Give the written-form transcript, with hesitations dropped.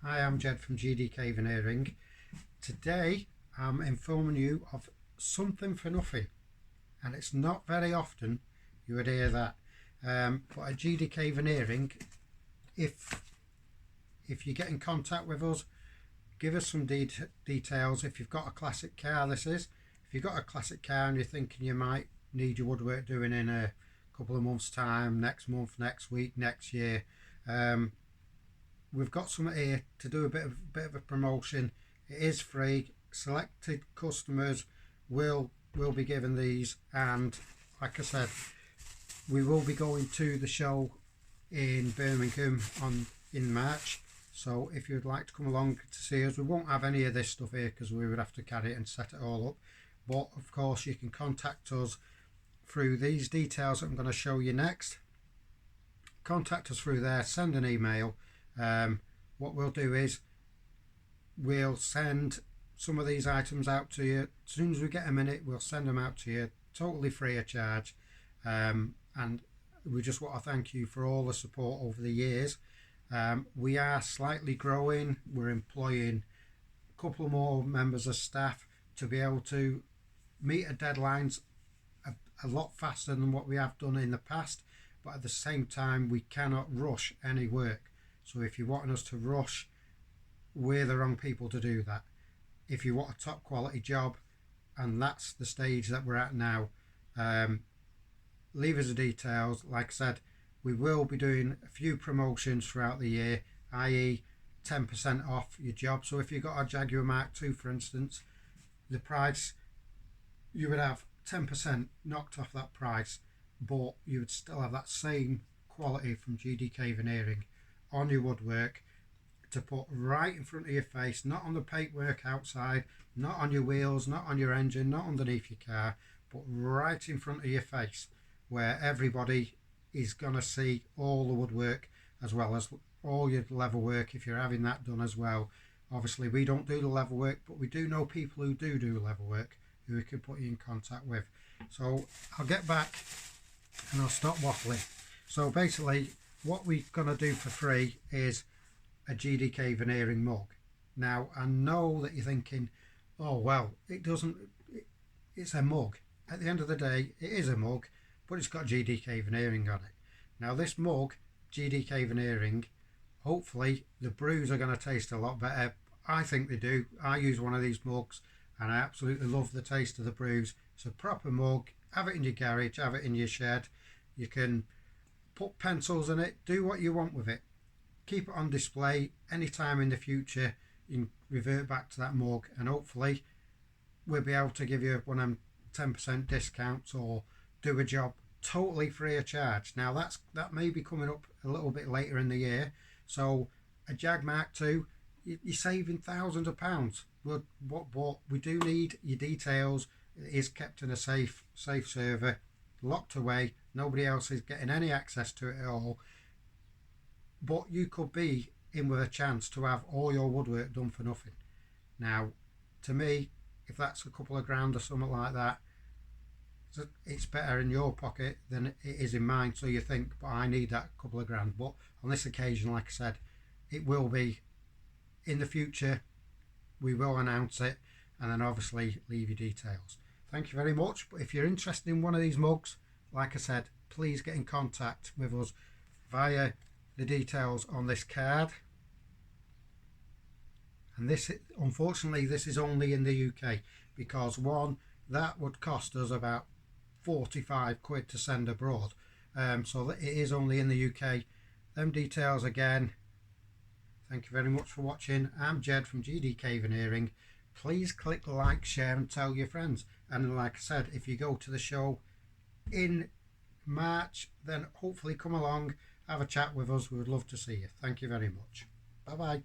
Hi, I'm Jed from GDK Veneering. Today I'm informing you of something for nothing, and it's not very often you would hear that. But at GDK Veneering, if you get in contact with us, give us some details. If you've got a classic car, if you've got a classic car and you're thinking you might need your woodwork doing in a couple of months' time, next month, next week, next year. We've got something here to do a bit of a promotion. It is free. Selected customers will be given these, and like I said, we will be going to the show in Birmingham in March. So if you'd like to come along to see us, we won't have any of this stuff here because we would have to carry it and set it all up. But of course, you can contact us through these details that I'm going to show you next. Contact us through there, send an email. What we'll do is we'll send some of these items out to you. As soon as we get a minute, we'll send them out to you totally free of charge. And we just want to thank you for all the support over the years. We are slightly growing. We're employing a couple more members of staff to be able to meet our deadlines a lot faster than what we have done in the past, but at the same time we cannot rush any work. So if you want us to rush, we're the wrong people to do that. If you want a top quality job, and that's the stage that we're at now, leave us the details. Like I said, we will be doing a few promotions throughout the year, i.e. 10% off your job. So if you've got a Jaguar Mark II, for instance, the price, you would have 10% knocked off that price, but you would still have that same quality from GDK Veneering on your woodwork to put right in front of your face, not on the paintwork outside, not on your wheels, not on your engine, not underneath your car, but right in front of your face, where everybody is going to see all the woodwork as well as all your level work if you're having that done as well. Obviously we don't do the level work, but we do know people who do level work who we can put you in contact with. So I'll get back and I'll stop waffling. So basically what we're going to do for free is a GDK Veneering mug. Now I know that you're thinking, oh well, it's a mug. At the end of the day, it is a mug, but it's got GDK Veneering on it. Now this mug, GDK Veneering, hopefully the brews are going to taste a lot better. I think they do. I use one of these mugs and I absolutely love the taste of the brews. It's a proper mug. Have it in your garage, have it in your shed. You can put pencils in it, do what you want with it. Keep it on display. Anytime in the future you can revert back to that mug, and hopefully we'll be able to give you one of them 10% discounts or do a job totally free of charge. Now that may be coming up a little bit later in the year, so a Jag Mark II, you're saving thousands of pounds. But we do need your details. It is kept in a safe server, locked away. Nobody else is getting any access to it at all. But you could be in with a chance to have all your woodwork done for nothing. Now, to me, if that's a couple of grand or something like that, it's better in your pocket than it is in mine. So you think, but I need that couple of grand. But on this occasion, like I said, it will be in the future. We will announce it and then obviously leave your details. Thank you very much. But if you're interested in one of these mugs, like I said, please get in contact with us via the details on this card. And this, unfortunately, this is only in the UK, because one, that would cost us about 45 quid to send abroad. So that it is only in the UK. Them details again. Thank you very much for watching. I'm Jed from GDK Veneering. Please click like, share and tell your friends. And like I said, if you go to the show in March, then hopefully come along, have a chat with us. We would love to see you. Thank you very much. Bye bye.